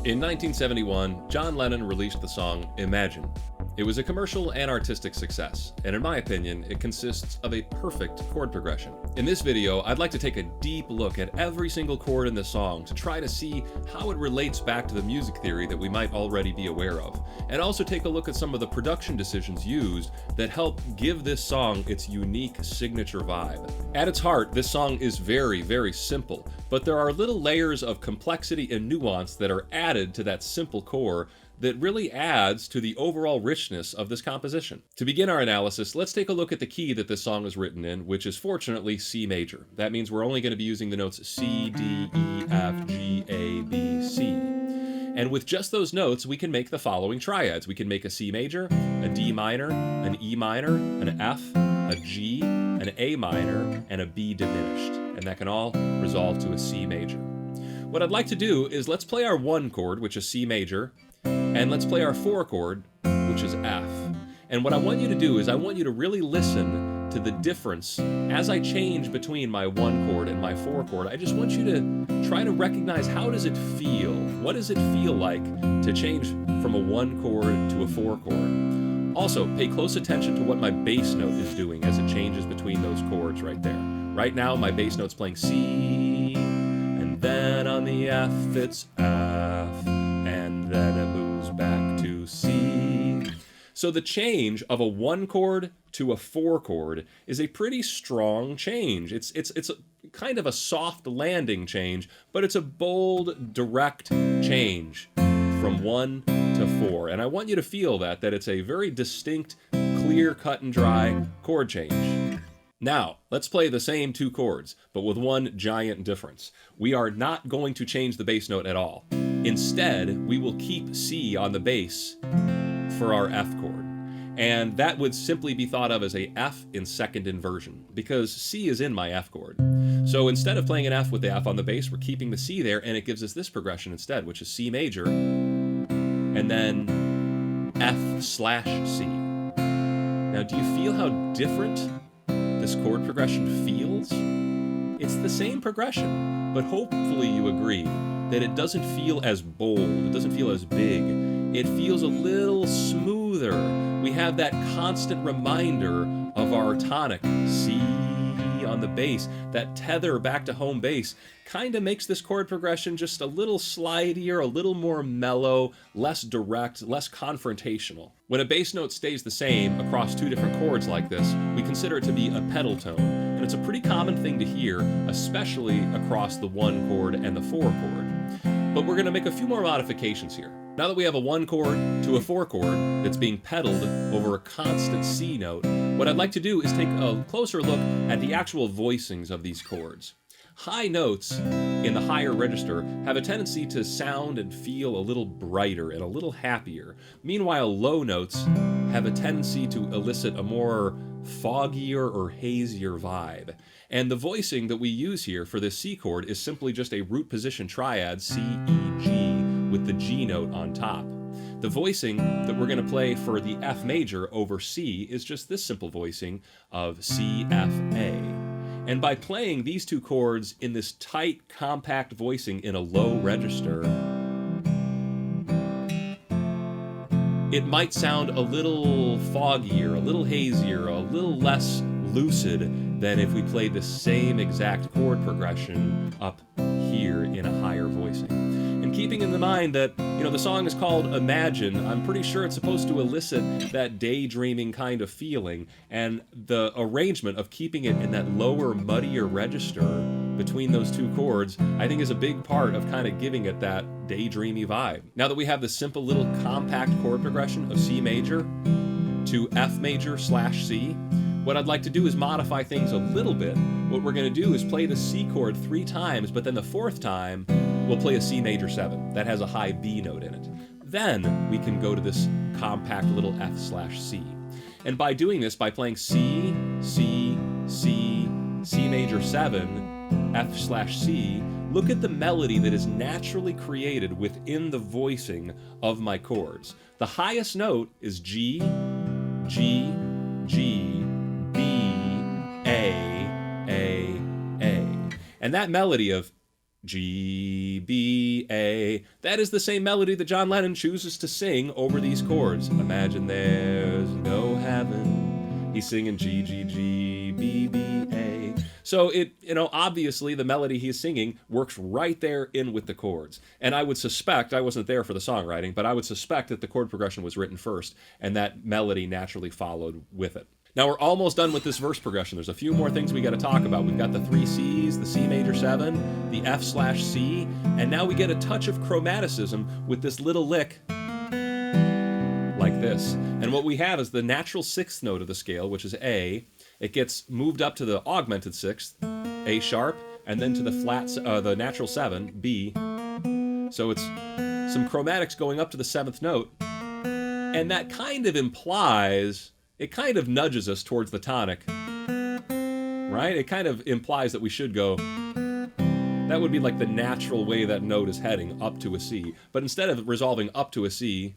In 1971, John Lennon released the song Imagine. It was a commercial and artistic success, and in my opinion, it consists of a perfect chord progression. In this video, I'd like to take a deep look at every single chord in the song to try to see how it relates back to the music theory that we might already be aware of, and also take a look at some of the production decisions used that help give this song its unique signature vibe. At its heart, this song is very, very simple, but there are little layers of complexity and nuance that are added to that simple core that really adds to the overall richness of this composition. To begin our analysis, let's take a look at the key that this song is written in, which is fortunately C major. That means we're only going to be using the notes C, D, E, F, G, A, B, C. And with just those notes, we can make the following triads. We can make a C major, a D minor, an E minor, an F, a G, an A minor, and a B diminished. And that can all resolve to a C major. What I'd like to do is let's play our 1 chord, which is C major, and let's play our 4 chord, which is F. And what I want you to do is I want you to really listen to the difference as I change between my 1 chord and my 4 chord. I just want you to try to recognize, how does it feel? What does it feel like to change from a 1 chord to a 4 chord? Also, pay close attention to what my bass note is doing as it changes between those chords right there. Right now, my bass note's playing C, and then on the F, it's F, and then it moves back to C. So the change of a 1 chord to a 4 chord is a pretty strong change. It's a kind of a soft landing change, but it's a bold, direct change from 1 to 4. And I want you to feel that it's a very distinct, clear, cut and dry chord change. Now, let's play the same 2 chords, but with one giant difference. We are not going to change the bass note at all. Instead, we will keep C on the bass for our F chord. And that would simply be thought of as a F in second inversion, because C is in my F chord. So instead of playing an F with the F on the bass, we're keeping the C there, and it gives us this progression instead, which is C major, and then F slash C. Now, do you feel how different this chord progression feels? It's the same progression, but hopefully you agree that it doesn't feel as bold, it doesn't feel as big, it feels a little smoother. We have that constant reminder of our tonic, C on the bass. That tether back to home bass kind of makes this chord progression just a little slidier, a little more mellow, less direct, less confrontational. When a bass note stays the same across 2 different chords like this, we consider it to be a pedal tone. And it's a pretty common thing to hear, especially across the 1 chord and the 4 chord. But we're going to make a few more modifications here. Now that we have a 1 chord to a 4 chord that's being pedaled over a constant C note, what I'd like to do is take a closer look at the actual voicings of these chords. High notes in the higher register have a tendency to sound and feel a little brighter and a little happier. Meanwhile, low notes have a tendency to elicit a more foggier or hazier vibe. And the voicing that we use here for this C chord is simply just a root position triad, C, E, G, with the G note on top. The voicing that we're going to play for the F major over C is just this simple voicing of C, F, A. And by playing these 2 chords in this tight, compact voicing in a low register, it might sound a little foggier, a little hazier, a little less lucid than if we played the same exact chord progression up here in a higher voicing. And keeping in mind that, the song is called Imagine, I'm pretty sure it's supposed to elicit that daydreaming kind of feeling, and the arrangement of keeping it in that lower, muddier register between those 2 chords, I think is a big part of kind of giving it that daydreamy vibe. Now that we have this simple little compact chord progression of C major to F major slash C, what I'd like to do is modify things a little bit. What we're going to do is play the C chord 3 times, but then the 4th time, we'll play a C major 7 that has a high B note in it. Then we can go to this compact little F slash C. And by doing this, by playing C, C, C, C major 7, F slash C, look at the melody that is naturally created within the voicing of my chords. The highest note is G, G, G, B, A. And that melody of G, B, A. That is the same melody that John Lennon chooses to sing over these chords. Imagine there's no heaven. He's singing G, G, G, B, B, A. So it, obviously the melody he's singing works right there in with the chords. And I would suspect, I wasn't there for the songwriting, but I would suspect that the chord progression was written first and that melody naturally followed with it. Now we're almost done with this verse progression. There's a few more things we got to talk about. We've got the 3 C's, the C major 7, the F/C, and now we get a touch of chromaticism with this little lick like this. And what we have is the natural 6th note of the scale, which is A. It gets moved up to the augmented 6th, A sharp, and then to the the natural 7, B. So it's some chromatics going up to the 7th note, and that kind of implies, it kind of nudges us towards the tonic, right? It kind of implies that we should go, that would be like the natural way that note is heading, up to a C. But instead of resolving up to a C,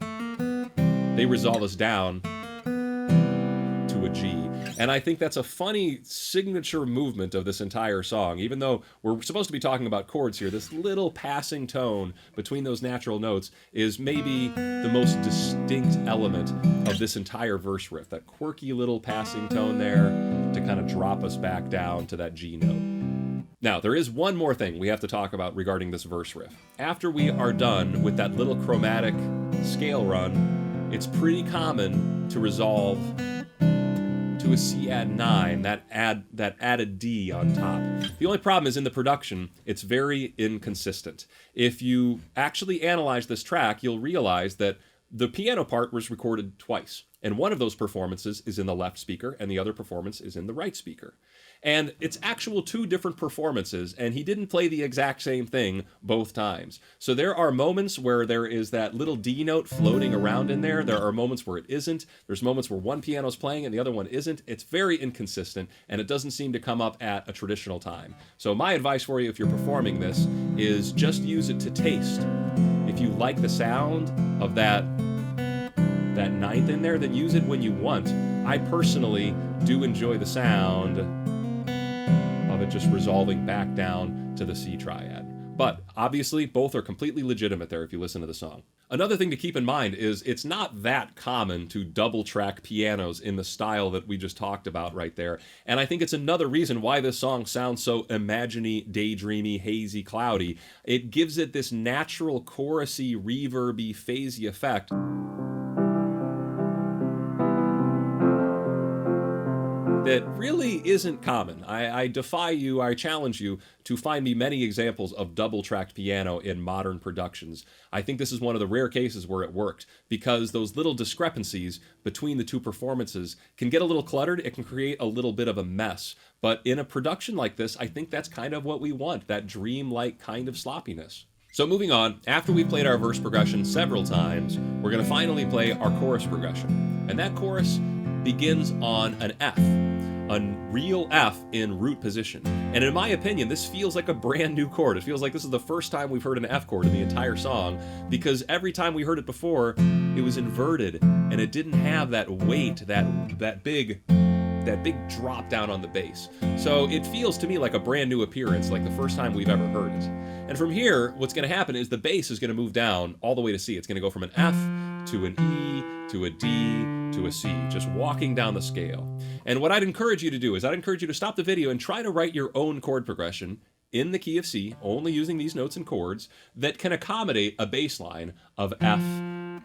they resolve us down to a G. And I think that's a funny signature movement of this entire song. Even though we're supposed to be talking about chords here, this little passing tone between those natural notes is maybe the most distinct element of this entire verse riff. That quirky little passing tone there to kind of drop us back down to that G note. Now, there is one more thing we have to talk about regarding this verse riff. After we are done with that little chromatic scale run, it's pretty common to resolve to a C add 9, that added D on top. The only problem is in the production, it's very inconsistent. If you actually analyze this track, you'll realize that the piano part was recorded twice, and one of those performances is in the left speaker, and the other performance is in the right speaker. And it's actual 2 different performances, and he didn't play the exact same thing both times. So there are moments where there is that little D note floating around in there. There are moments where it isn't. There's moments where one piano's playing and the other one isn't. It's very inconsistent, and it doesn't seem to come up at a traditional time. So my advice for you if you're performing this is just use it to taste. If you like the sound of that 9th in there, then use it when you want. I personally do enjoy the sound of it just resolving back down to the C triad. But obviously, both are completely legitimate there if you listen to the song. Another thing to keep in mind is it's not that common to double-track pianos in the style that we just talked about right there. And I think it's another reason why this song sounds so imagine-y, daydreamy, hazy, cloudy. It gives it this natural chorusy, reverby, phasey effect that really isn't common. I defy you, I challenge you to find me many examples of double-tracked piano in modern productions. I think this is one of the rare cases where it worked, because those little discrepancies between the 2 performances can get a little cluttered, it can create a little bit of a mess. But in a production like this, I think that's kind of what we want, that dream-like kind of sloppiness. So moving on, after we played our verse progression several times, we're going to finally play our chorus progression. And that chorus begins on an F. A real F in root position. And in my opinion, this feels like a brand new chord. It feels like this is the first time we've heard an F chord in the entire song, because every time we heard it before, it was inverted, and it didn't have that weight, that big drop down on the bass. So it feels to me like a brand new appearance, like the first time we've ever heard it. And from here, what's going to happen is the bass is going to move down all the way to C. It's going to go from an F to an E to a D to a C, just walking down the scale. And what I'd encourage you to do is I'd encourage you to stop the video and try to write your own chord progression in the key of C, only using these notes and chords, that can accommodate a bass line of F,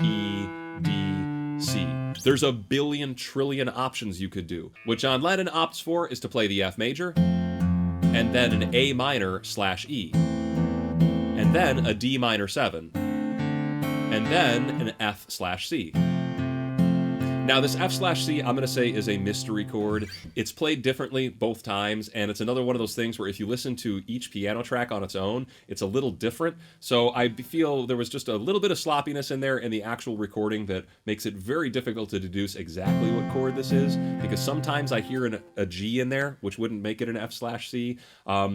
E, D, C. There's a billion trillion options you could do. What John Lennon opts for is to play the F major, and then an A minor / E, and then a D minor 7, and then an F / C. Now, this F/C, I'm going to say, is a mystery chord. It's played differently both times, and it's another one of those things where if you listen to each piano track on its own, it's a little different. So I feel there was just a little bit of sloppiness in there in the actual recording that makes it very difficult to deduce exactly what chord this is, because sometimes I hear a G in there, which wouldn't make it an F/C.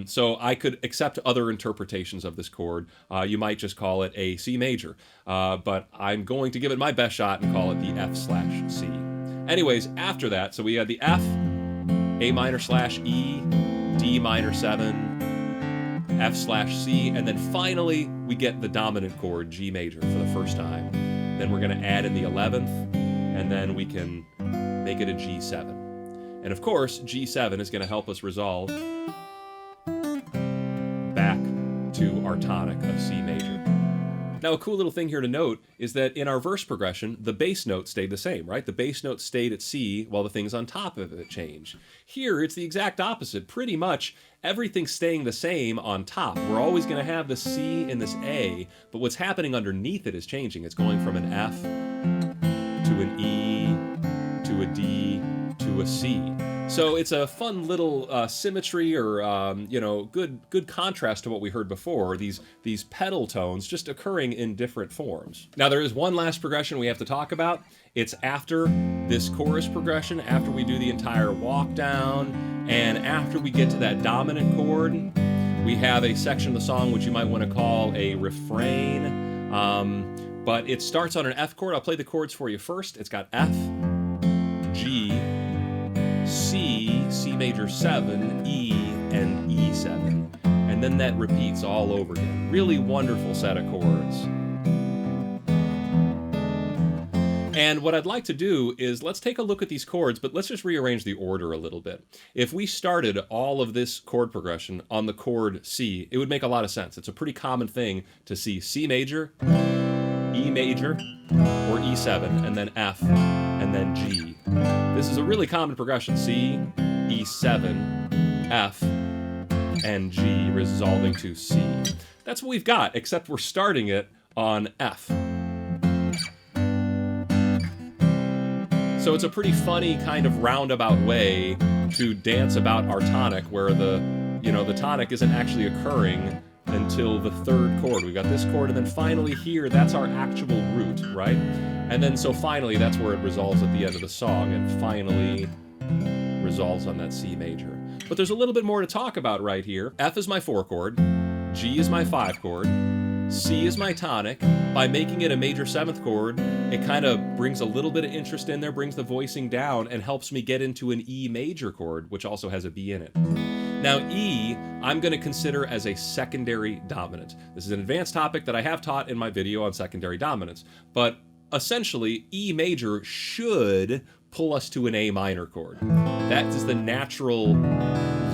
So I could accept other interpretations of this chord. You might just call it a C major, but I'm going to give it my best shot and call it the F/C. Anyways, after that, so we had the F, A minor / E, D minor 7, F/C, and then finally we get the dominant chord, G major, for the first time. Then we're going to add in the 11th, and then we can make it a G7. And of course, G7 is going to help us resolve back to our tonic of C major. Now, a cool little thing here to note is that in our verse progression, the bass note stayed the same, right? The bass note stayed at C while the things on top of it changed. Here, it's the exact opposite. Pretty much everything's staying the same on top. We're always going to have the C and this A, but what's happening underneath it is changing. It's going from an F to an E to a D to a C. So it's a fun little symmetry, or good contrast to what we heard before. These pedal tones just occurring in different forms. Now there is one last progression we have to talk about. It's after this chorus progression, after we do the entire walk down, and after we get to that dominant chord, we have a section of the song which you might want to call a refrain. But it starts on an F chord. I'll play the chords for you first. It's got F, G, C, C major 7, E, and E7. And then that repeats all over again. Really wonderful set of chords. And what I'd like to do is let's take a look at these chords, but let's just rearrange the order a little bit. If we started all of this chord progression on the chord C, it would make a lot of sense. It's a pretty common thing to see C major, E major, or E7, and then F, and then G. This is a really common progression. C, E7, F, and G resolving to C. That's what we've got, except we're starting it on F. So it's a pretty funny kind of roundabout way to dance about our tonic, where the tonic isn't actually occurring until the third chord. We've got this chord, and then finally here, that's our actual root, right? And then so finally, that's where it resolves at the end of the song, and finally resolves on that C major. But there's a little bit more to talk about right here. F is my 4 chord, G is my 5 chord, C is my tonic. By making it a major 7th chord, it kind of brings a little bit of interest in there, brings the voicing down, and helps me get into an E major chord, which also has a B in it. Now E, I'm going to consider as a secondary dominant. This is an advanced topic that I have taught in my video on secondary dominance, but essentially E major should pull us to an A minor chord. That is the natural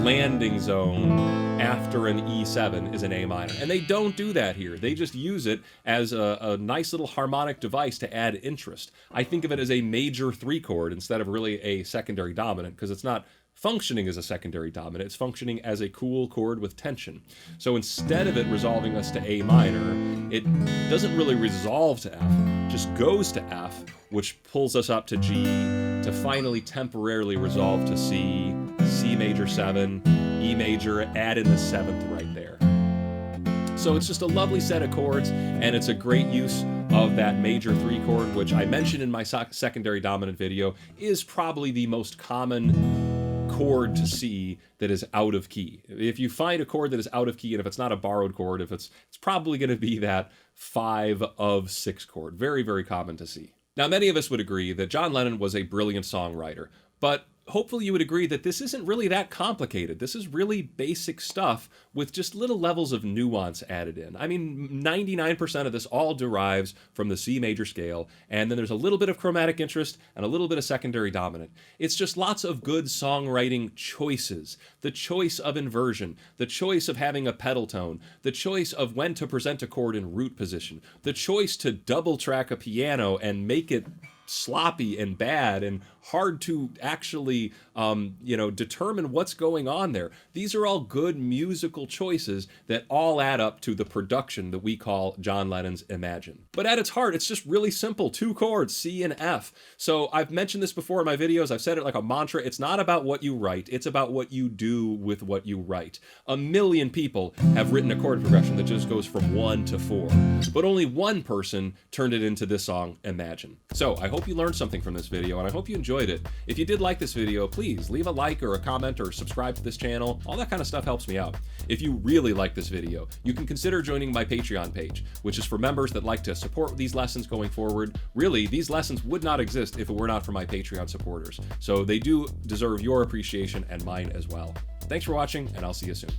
landing zone after an E7 is an A minor. And they don't do that here. They just use it as a nice little harmonic device to add interest. I think of it as a major 3 chord instead of really a secondary dominant, because it's not functioning as a secondary dominant, it's functioning as a cool chord with tension. So instead of it resolving us to A minor, it doesn't really resolve to F, just goes to F, which pulls us up to G, to finally temporarily resolve to C, C major 7, E major, add in the 7th right there. So it's just a lovely set of chords, and it's a great use of that major 3 chord, which I mentioned in my secondary dominant video, is probably the most common chord to C that is out of key. If you find a chord that is out of key, and if it's not a borrowed chord, if it's probably going to be that 5 of 6 chord. Very, very common to see. Now, many of us would agree that John Lennon was a brilliant songwriter, but hopefully you would agree that this isn't really that complicated. This is really basic stuff with just little levels of nuance added in. I mean, 99% of this all derives from the C major scale, and then there's a little bit of chromatic interest and a little bit of secondary dominant. It's just lots of good songwriting choices. The choice of inversion, the choice of having a pedal tone, the choice of when to present a chord in root position, the choice to double track a piano and make it sloppy and bad and hard to actually, determine what's going on there. These are all good musical choices that all add up to the production that we call John Lennon's Imagine. But at its heart, it's just really simple. 2 chords, C and F. So I've mentioned this before in my videos. I've said it like a mantra. It's not about what you write. It's about what you do with what you write. A million people have written a chord progression that just goes from 1 to 4. But only one person turned it into this song, Imagine. So I hope you learned something from this video, and I hope you enjoyed it. If you did like this video, please leave a like or a comment or subscribe to this channel. All that kind of stuff helps me out. If you really like this video, you can consider joining my Patreon page, which is for members that like to support these lessons going forward. Really, these lessons would not exist if it were not for my Patreon supporters. So they do deserve your appreciation and mine as well. Thanks for watching, and I'll see you soon.